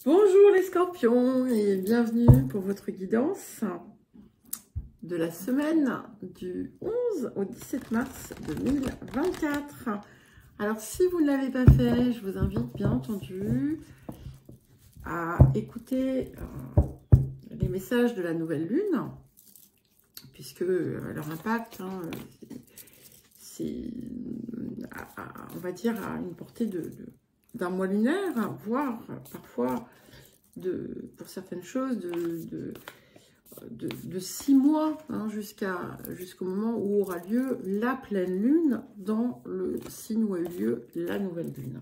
Bonjour les scorpions et bienvenue pour votre guidance de la semaine du 11 au 17 mars 2024. Alors si vous ne l'avez pas fait, je vous invite bien entendu à écouter les messages de la nouvelle lune, puisque leur impact, c'est, on va dire, à une portée d'un mois lunaire, voire parfois, pour certaines choses, de 6 mois, jusqu'au moment où aura lieu la pleine lune dans le signe où a eu lieu la nouvelle lune,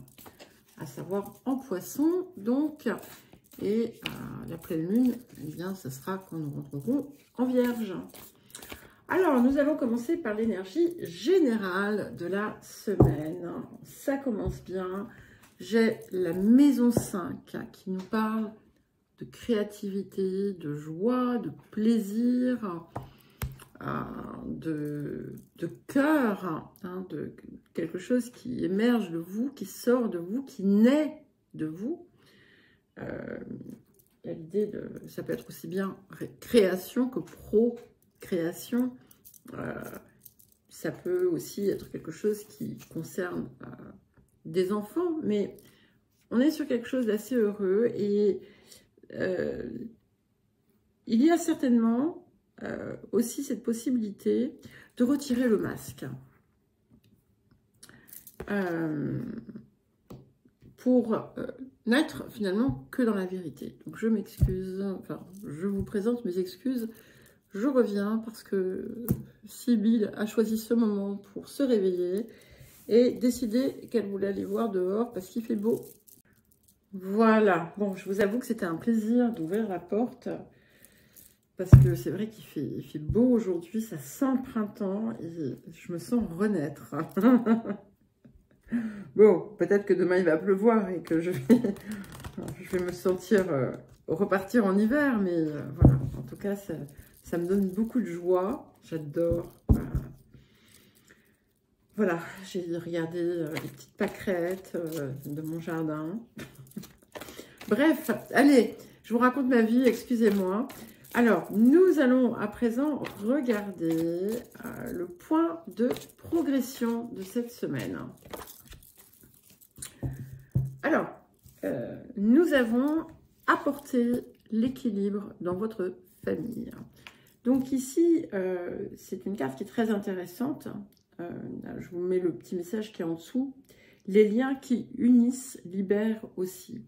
à savoir en Poisson, donc, et la pleine lune, eh bien, ce sera quand nous rentrerons en Vierge. Alors, nous allons commencer par l'énergie générale de la semaine. Ça commence bien. J'ai la maison 5 qui nous parle de créativité, de joie, de plaisir, de cœur, de quelque chose qui émerge de vous, qui sort de vous, qui naît de vous. L'idée ça peut être aussi bien création que procréation. Ça peut aussi être quelque chose qui concerne des enfants, mais on est sur quelque chose d'assez heureux et il y a certainement aussi cette possibilité de retirer le masque pour n'être finalement que dans la vérité. Donc je m'excuse, enfin je vous présente mes excuses, je reviens parce que Sybille a choisi ce moment pour se réveiller et décider qu'elle voulait aller voir dehors parce qu'il fait beau. Voilà, bon, je vous avoue que c'était un plaisir d'ouvrir la porte parce que c'est vrai qu'il fait beau aujourd'hui, ça sent le printemps et je me sens renaître. Bon, peut-être que demain il va pleuvoir et que je vais me sentir repartir en hiver, mais voilà, en tout cas, ça me donne beaucoup de joie, j'adore. Voilà, j'ai regardé les petites pâquerettes de mon jardin. Bref, allez, je vous raconte ma vie, excusez-moi. Alors, nous allons à présent regarder le point de progression de cette semaine. Alors, nous avons apporté l'équilibre dans votre famille. Donc ici, c'est une carte qui est très intéressante. Je vous mets le petit message qui est en dessous. Les liens qui unissent libèrent aussi.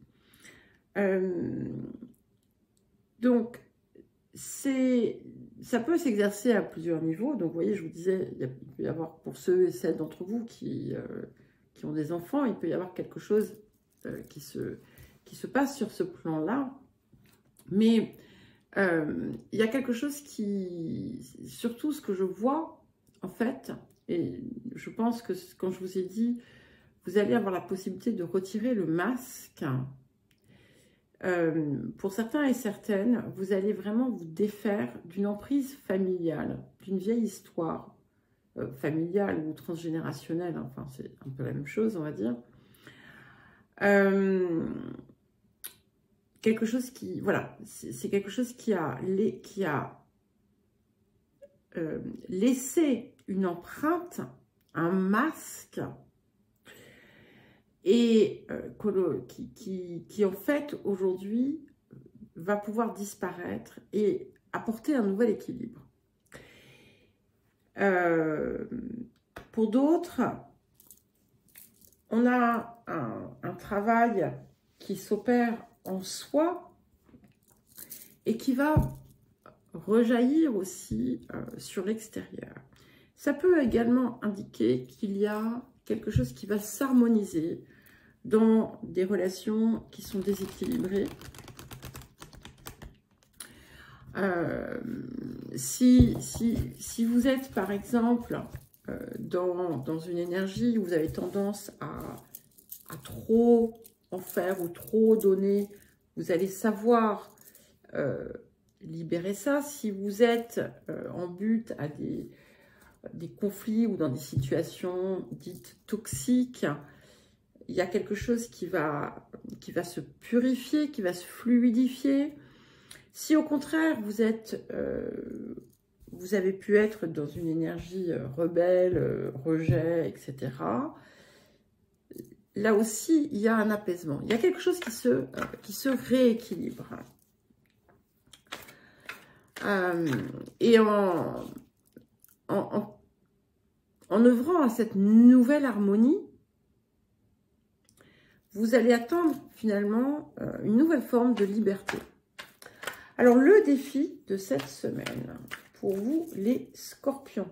Donc, ça peut s'exercer à plusieurs niveaux. Donc, vous voyez, je vous disais, il peut y avoir, pour ceux et celles d'entre vous qui ont des enfants, il peut y avoir quelque chose qui se passe sur ce plan-là. Mais il y a quelque chose surtout ce que je vois, en fait, et je pense que quand je vous ai dit, vous allez avoir la possibilité de retirer le masque. Pour certains et certaines, vous allez vraiment vous défaire d'une emprise familiale, d'une vieille histoire familiale ou transgénérationnelle, enfin c'est un peu la même chose on va dire. Quelque chose qui, voilà, c'est quelque chose qui a laissé une empreinte, un masque, et qui en fait aujourd'hui va pouvoir disparaître et apporter un nouvel équilibre. Pour d'autres, on a un travail qui s'opère en soi et qui va rejaillir aussi sur l'extérieur. Ça peut également indiquer qu'il y a quelque chose qui va s'harmoniser dans des relations qui sont déséquilibrées. Si vous êtes par exemple dans une énergie où vous avez tendance à trop en faire ou trop donner, vous allez savoir libérer ça. Si vous êtes en but à des conflits ou dans des situations dites toxiques, il y a quelque chose qui va se purifier, qui va se fluidifier. Si au contraire, vous avez pu être dans une énergie rebelle, rejet, etc., là aussi, il y a un apaisement. Il y a quelque chose qui se rééquilibre. Et en œuvrant à cette nouvelle harmonie, vous allez atteindre finalement une nouvelle forme de liberté. Alors, le défi de cette semaine, pour vous, les scorpions,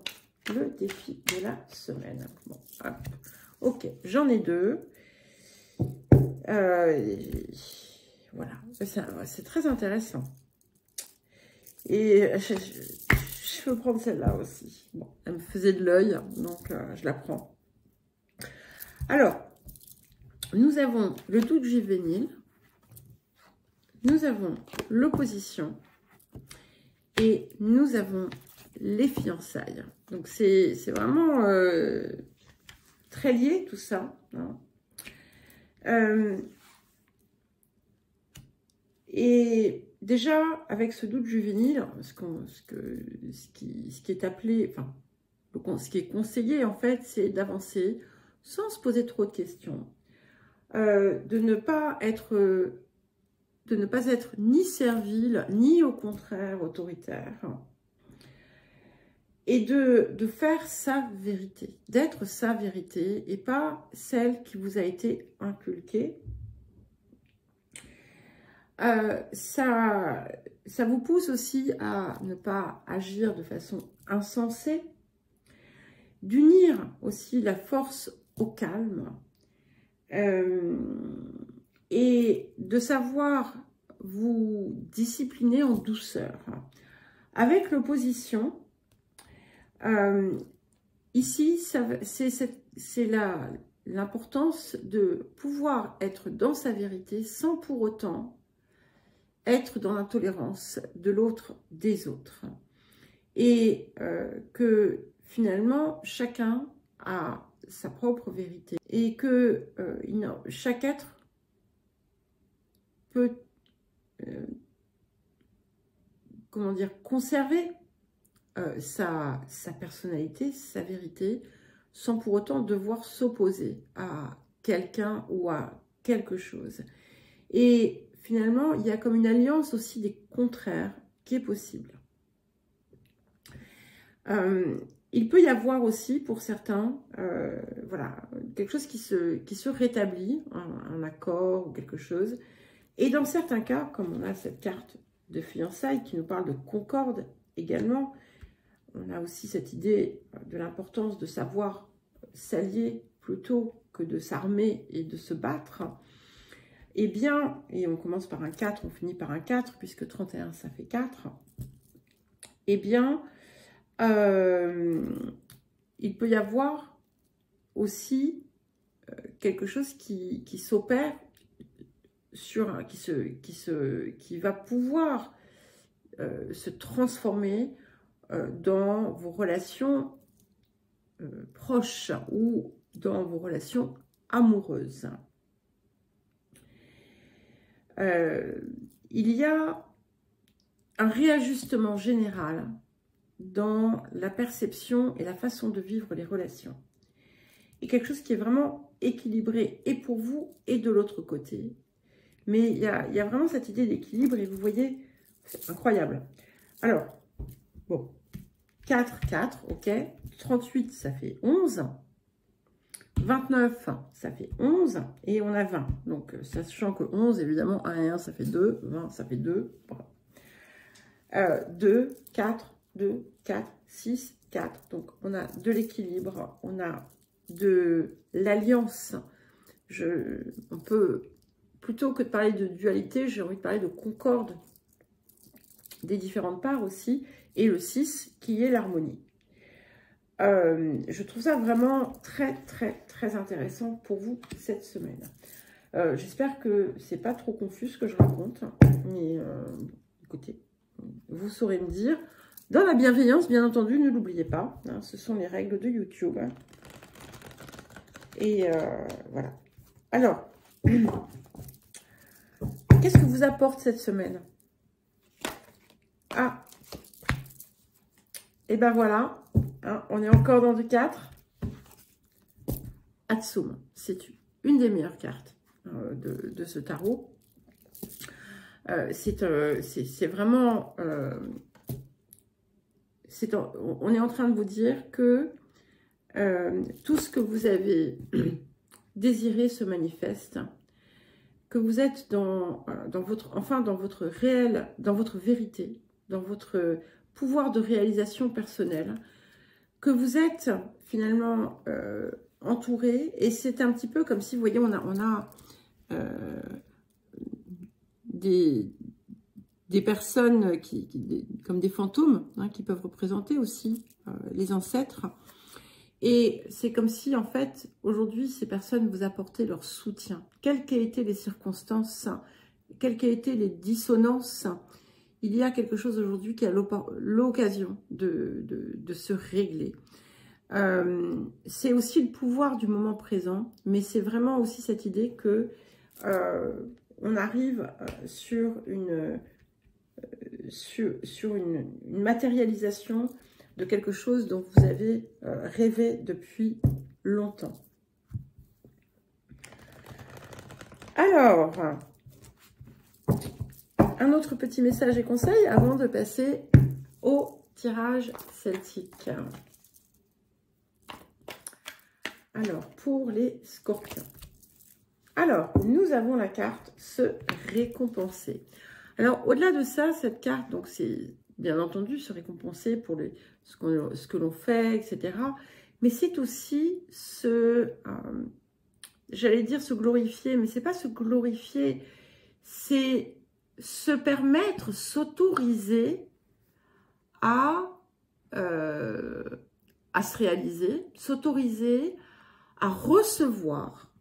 le défi de la semaine. Bon, hop. Ok, j'en ai deux. Voilà, c'est très intéressant. Et je peux prendre celle-là aussi. Bon, elle me faisait de l'œil, donc je la prends. Alors, nous avons le doute juvénile, nous avons l'opposition et nous avons les fiançailles. Donc, c'est vraiment très lié tout ça. Hein. Et déjà, avec ce doute juvénile, ce qui est appelé, enfin, ce qui est conseillé en fait, c'est d'avancer sans se poser trop de questions, de ne pas être ni servile, ni au contraire autoritaire, et de faire sa vérité, d'être sa vérité et pas celle qui vous a été inculquée. Ça vous pousse aussi à ne pas agir de façon insensée, d'unir aussi la force au calme et de savoir vous discipliner en douceur. Avec l'opposition, ici, c'est l'importance de pouvoir être dans sa vérité sans pour autant être dans l'intolérance de l'autre, des autres. Et que finalement, chacun a sa propre vérité. Et que chaque être peut, comment dire, conserver sa personnalité, sa vérité, sans pour autant devoir s'opposer à quelqu'un ou à quelque chose. Et finalement, il y a comme une alliance aussi des contraires qui est possible. Il peut y avoir aussi, pour certains, voilà, quelque chose qui se rétablit, un accord ou quelque chose. Et dans certains cas, comme on a cette carte de fiançailles qui nous parle de concorde également, on a aussi cette idée de l'importance de savoir s'allier plutôt que de s'armer et de se battre. Eh bien, et on commence par un 4, on finit par un 4, puisque 31, ça fait 4. Eh bien, il peut y avoir aussi quelque chose qui s'opère, qui va pouvoir se transformer dans vos relations proches ou dans vos relations amoureuses. Il y a un réajustement général dans la perception et la façon de vivre les relations. Et quelque chose qui est vraiment équilibré et pour vous et de l'autre côté. Mais il y a vraiment cette idée d'équilibre et vous voyez, c'est incroyable. Alors, bon, 4, 4, ok. 38, ça fait 11. 29, ça fait 11. Et on a 20. Donc, sachant que 11, évidemment, 1 et 1, ça fait 2. 20, ça fait 2. Voilà. 2, 4, 2, 4, 6, 4. Donc, on a de l'équilibre. On a de l'alliance. On peut, plutôt que de parler de dualité, j'ai envie de parler de concorde des différentes parts aussi. Et le 6, qui est l'harmonie. Je trouve ça vraiment très, très, très intéressant pour vous cette semaine. J'espère que c'est pas trop confus ce que je raconte. Mais écoutez, vous saurez me dire. Dans la bienveillance, bien entendu, ne l'oubliez pas. Hein, ce sont les règles de YouTube. Et voilà. Alors, qu'est-ce que vous apporte cette semaine? Ah, et ben voilà, hein, on est encore dans du 4. Atsum, c'est une des meilleures cartes de ce tarot. C'est vraiment... on est en train de vous dire que tout ce que vous avez désiré se manifeste, que vous êtes dans votre réel, dans votre vérité, dans votre pouvoir de réalisation personnelle, que vous êtes finalement entouré, et c'est un petit peu comme si, vous voyez, on a des personnes comme des fantômes, hein, qui peuvent représenter aussi les ancêtres. Et c'est comme si, en fait, aujourd'hui, ces personnes vous apportaient leur soutien. Quelles qu'aient été les circonstances, quelles qu'aient été les dissonances, il y a quelque chose aujourd'hui qui a l'occasion de se régler. C'est aussi le pouvoir du moment présent, mais c'est vraiment aussi cette idée que on arrive sur une matérialisation de quelque chose dont vous avez rêvé depuis longtemps. Alors, un autre petit message et conseil avant de passer au tirage celtique. Alors, pour les scorpions. Alors, nous avons la carte se récompenser. Alors, au-delà de ça, cette carte, donc c'est bien entendu se récompenser pour ce que l'on fait, etc. Mais c'est aussi j'allais dire se glorifier, mais c'est pas se glorifier, c'est se permettre, s'autoriser à se réaliser, s'autoriser à recevoir,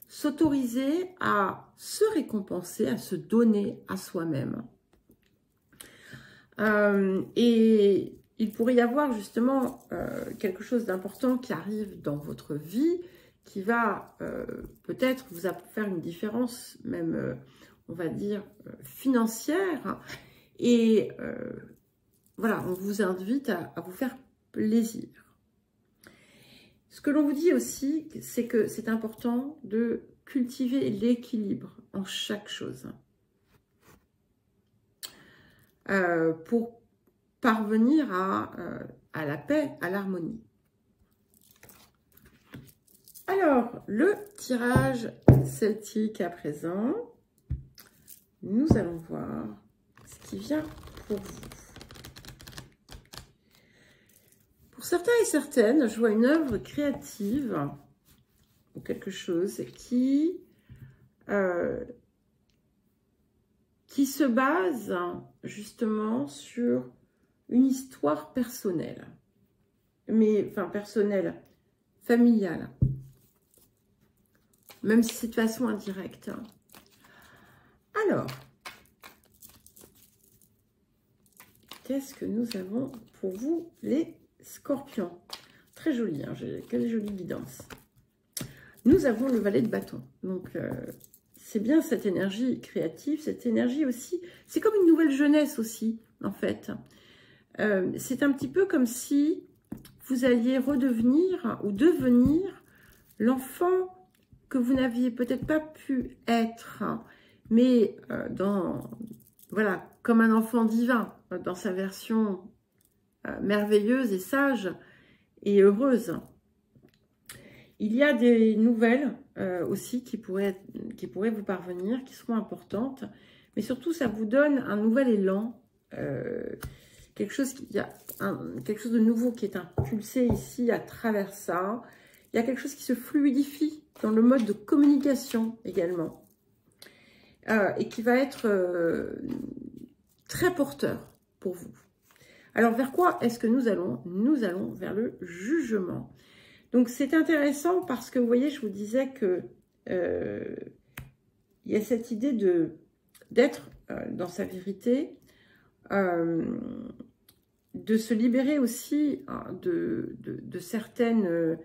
s'autoriser à se récompenser, à se donner à soi-même. Et il pourrait y avoir justement quelque chose d'important qui arrive dans votre vie, qui va peut-être vous faire une différence, même, on va dire, financière. Et voilà, on vous invite à vous faire plaisir. Ce que l'on vous dit aussi, c'est que c'est important de cultiver l'équilibre en chaque chose. Pour parvenir à la paix, à l'harmonie. Alors, le tirage celtique à présent, nous allons voir ce qui vient pour vous. Pour certains et certaines, je vois une œuvre créative ou quelque chose qui se base justement sur une histoire personnelle, mais enfin personnelle, familiale, même si c'est de façon indirecte. Alors, qu'est-ce que nous avons pour vous, les scorpions? Très joli, hein, quelle jolie guidance. Nous avons le valet de bâton, donc c'est bien cette énergie créative, cette énergie aussi, c'est comme une nouvelle jeunesse aussi, en fait. C'est un petit peu comme si vous alliez redevenir ou devenir l'enfant que vous n'aviez peut-être pas pu être, mais voilà, comme un enfant divin, dans sa version merveilleuse et sage et heureuse. Il y a des nouvelles aussi qui pourraient vous parvenir, qui seront importantes, mais surtout ça vous donne un nouvel élan, quelque chose de nouveau qui est impulsé ici à travers ça. Il y a quelque chose qui se fluidifie dans le mode de communication également, et qui va être très porteur pour vous. Alors, vers quoi est-ce que nous allons? Nous allons vers le jugement. Donc, c'est intéressant parce que, vous voyez, je vous disais que il y a cette idée d'être dans sa vérité, de se libérer aussi de certaines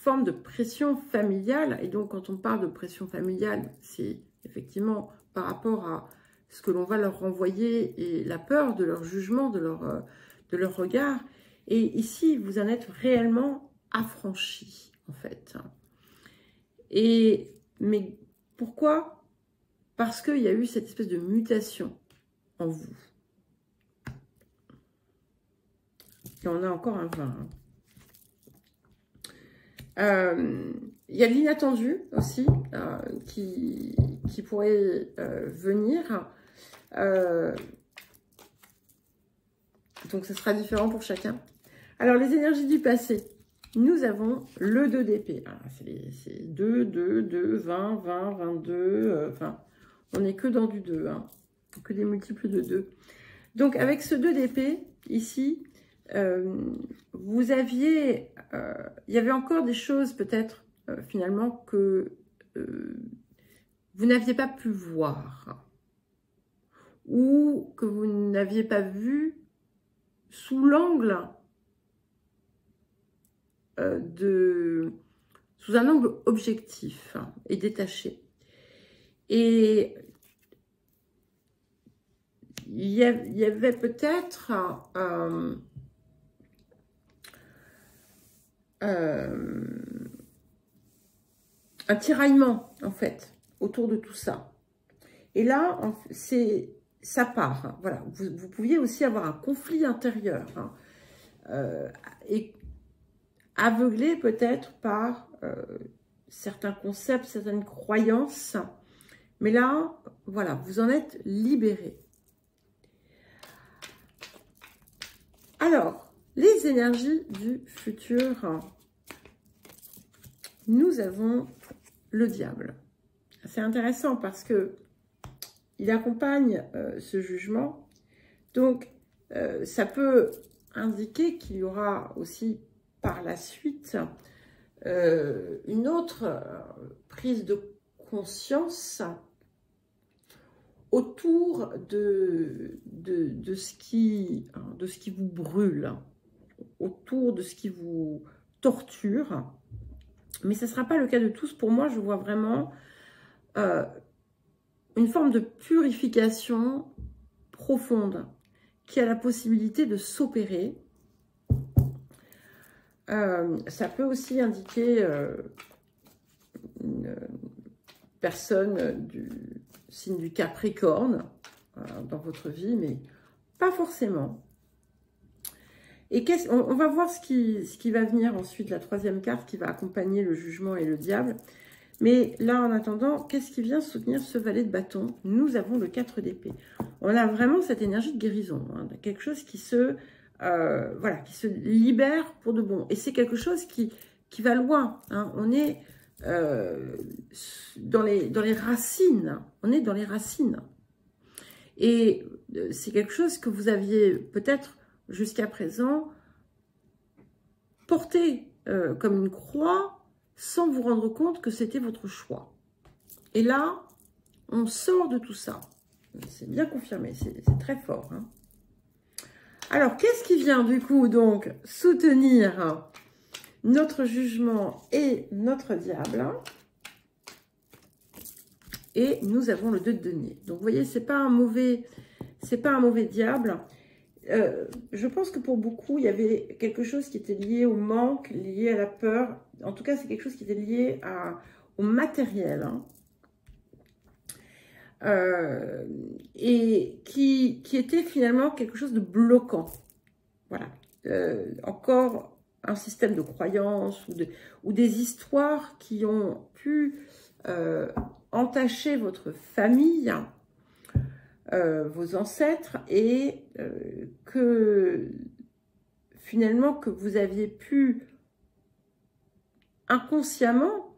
forme de pression familiale. Et donc, quand on parle de pression familiale, c'est effectivement par rapport à ce que l'on va leur renvoyer et la peur de leur jugement, de leur regard. Et ici, vous en êtes réellement affranchi, en fait. Mais pourquoi? Parce qu'il y a eu cette espèce de mutation en vous. Et on a encore un 20. Il y a l'inattendu aussi qui pourrait venir. Donc, ce sera différent pour chacun. Alors, les énergies du passé. Nous avons le 2 d'épée. C'est 2, 2, 2, 20, 20, 22. Enfin, on n'est que dans du 2. Hein, que des multiples de 2. Donc, avec ce 2 d'épée, ici, vous aviez... il y avait encore des choses, peut-être, finalement, que vous n'aviez pas pu voir. Ou que vous n'aviez pas vu sous l'angle sous un angle objectif et détaché. Et il y avait peut-être un tiraillement, en fait, autour de tout ça. Et là, ça part. Hein, voilà. Vous pouviez aussi avoir un conflit intérieur. Hein, et aveuglé peut-être par certains concepts, certaines croyances. Mais là, voilà, vous en êtes libéré. Alors, les énergies du futur. Nous avons le diable. C'est intéressant parce que il accompagne ce jugement. Donc, ça peut indiquer qu'il y aura aussi par la suite une autre prise de conscience autour de ce qui vous brûle, autour de ce qui vous torture. Mais ce ne sera pas le cas de tous. Pour moi, je vois vraiment une forme de purification profonde qui a la possibilité de s'opérer. Ça peut aussi indiquer une personne du signe du Capricorne dans votre vie, mais pas forcément. Et on va voir ce qui va venir ensuite, la troisième carte qui va accompagner le jugement et le diable. Mais là, en attendant, qu'est-ce qui vient soutenir ce valet de bâton? Nous avons le 4 d'épée. On a vraiment cette énergie de guérison, hein, quelque chose qui se libère pour de bon. Et c'est quelque chose qui va loin. Hein. On est dans les racines. On est dans les racines. Et c'est quelque chose que vous aviez peut-être jusqu'à présent porté comme une croix sans vous rendre compte que c'était votre choix. Et là, on sort de tout ça. C'est bien confirmé, c'est très fort. Hein. Alors, qu'est-ce qui vient du coup donc soutenir notre jugement et notre diable? Et nous avons le 2 de denier. Donc, vous voyez, c'est pas un mauvais diable. Je pense que pour beaucoup, il y avait quelque chose qui était lié au manque, lié à la peur. En tout cas, c'est quelque chose qui était lié au matériel. Hein. Et qui était finalement quelque chose de bloquant. Voilà. Encore un système de croyances ou des histoires qui ont pu entacher votre famille, vos ancêtres, et que finalement que vous aviez pu inconsciemment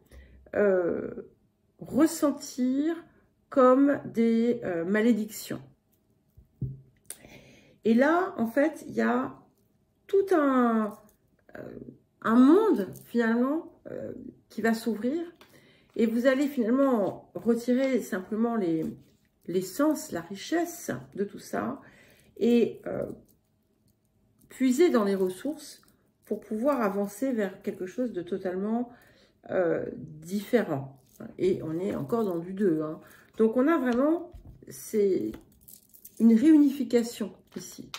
ressentir comme des malédictions. Et là, en fait, il y a tout un monde, finalement, qui va s'ouvrir. Et vous allez finalement retirer simplement l'essence, la richesse de tout ça. Et puiser dans les ressources pour pouvoir avancer vers quelque chose de totalement différent. Et on est encore dans du 2. Hein. Donc, on a vraiment, c'est une réunification ici.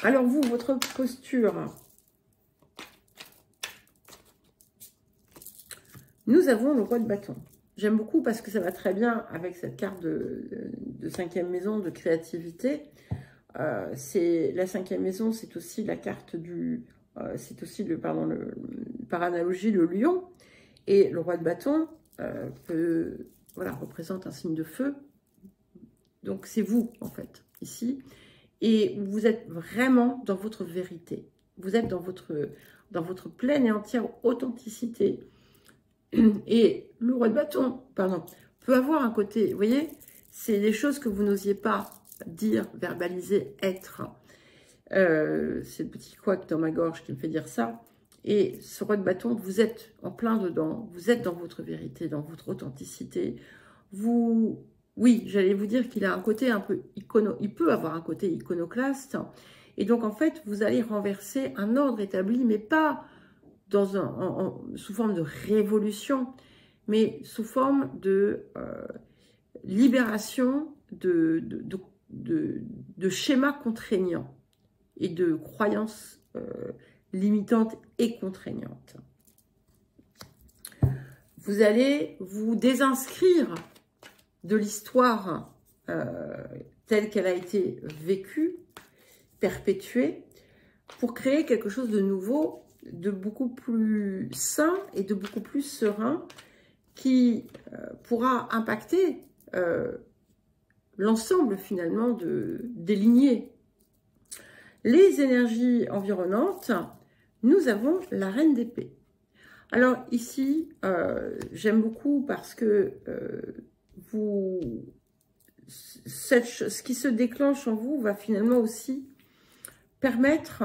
Alors, vous, votre posture. Nous avons le roi de bâton. J'aime beaucoup parce que ça va très bien avec cette carte de 5e maison de créativité. La 5e maison, c'est aussi la carte du... c'est aussi, par analogie, le lion. Et le roi de bâton représente un signe de feu. Donc, c'est vous, en fait, ici. Et vous êtes vraiment dans votre vérité. Vous êtes dans votre pleine et entière authenticité. Et le roi de bâton, peut avoir un côté, vous voyez, c'est des choses que vous n'osiez pas dire, verbaliser, être. C'est le petit couac dans ma gorge qui me fait dire ça. Et ce roi de bâton, vous êtes en plein dedans, vous êtes dans votre vérité, dans votre authenticité. Oui, j'allais vous dire qu'il a un côté un peu il peut avoir un côté iconoclaste. Et donc, en fait, vous allez renverser un ordre établi, mais pas sous forme de révolution, mais sous forme de libération de schémas contraignants et de croyances limitantes et contraignantes. Vous allez vous désinscrire de l'histoire telle qu'elle a été vécue, perpétuée, pour créer quelque chose de nouveau, de beaucoup plus sain et de beaucoup plus serein qui pourra impacter l'ensemble finalement des lignées. Les énergies environnantes, nous avons la reine d'épée. Alors ici, j'aime beaucoup parce que ce qui se déclenche en vous va finalement aussi permettre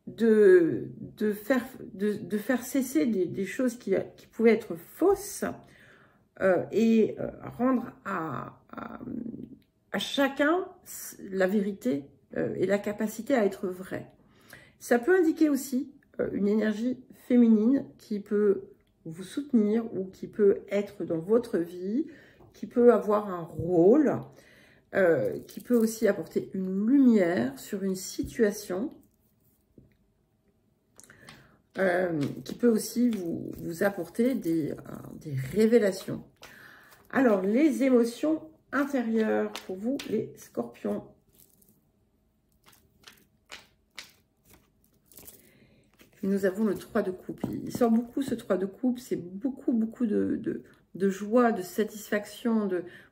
de faire cesser des choses qui pouvaient être fausses et rendre à chacun la vérité et la capacité à être vrai. Ça peut indiquer aussi une énergie féminine qui peut vous soutenir ou qui peut être dans votre vie, qui peut avoir un rôle, qui peut aussi apporter une lumière sur une situation, qui peut aussi vous apporter des révélations. Alors, les émotions intérieures pour vous, les scorpions. Nous avons le 3 de coupe. Il sort beaucoup ce 3 de coupe. C'est beaucoup de joie, de satisfaction.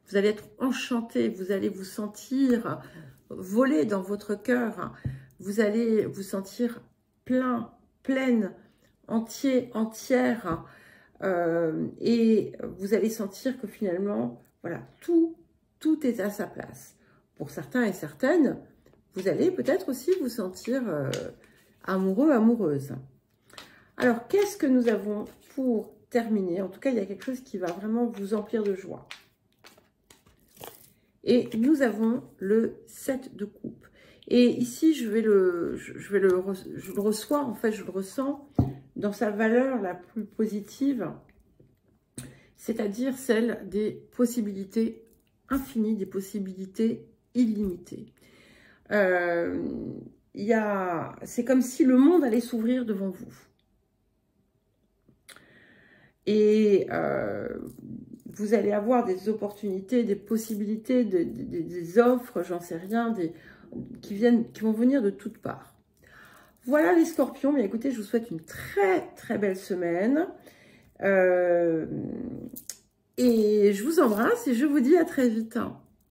Vous allez être enchanté. Vous allez vous sentir voler dans votre cœur. Vous allez vous sentir pleine, entière. Et vous allez sentir que finalement, voilà, tout est à sa place. Pour certains et certaines, vous allez peut-être aussi vous sentir amoureux, amoureuse. Alors, qu'est-ce que nous avons pour terminer? En tout cas, il y a quelque chose qui va vraiment vous emplir de joie. Et nous avons le 7 de coupe. Et ici, je le reçois, en fait, je le ressens dans sa valeur la plus positive, c'est-à-dire celle des possibilités infinies, des possibilités illimitées. C'est comme si le monde allait s'ouvrir devant vous. Et vous allez avoir des opportunités, des possibilités, des offres, j'en sais rien, qui vont venir de toutes parts. Voilà les scorpions. Mais écoutez, je vous souhaite une très belle semaine. Et je vous embrasse et je vous dis à très vite.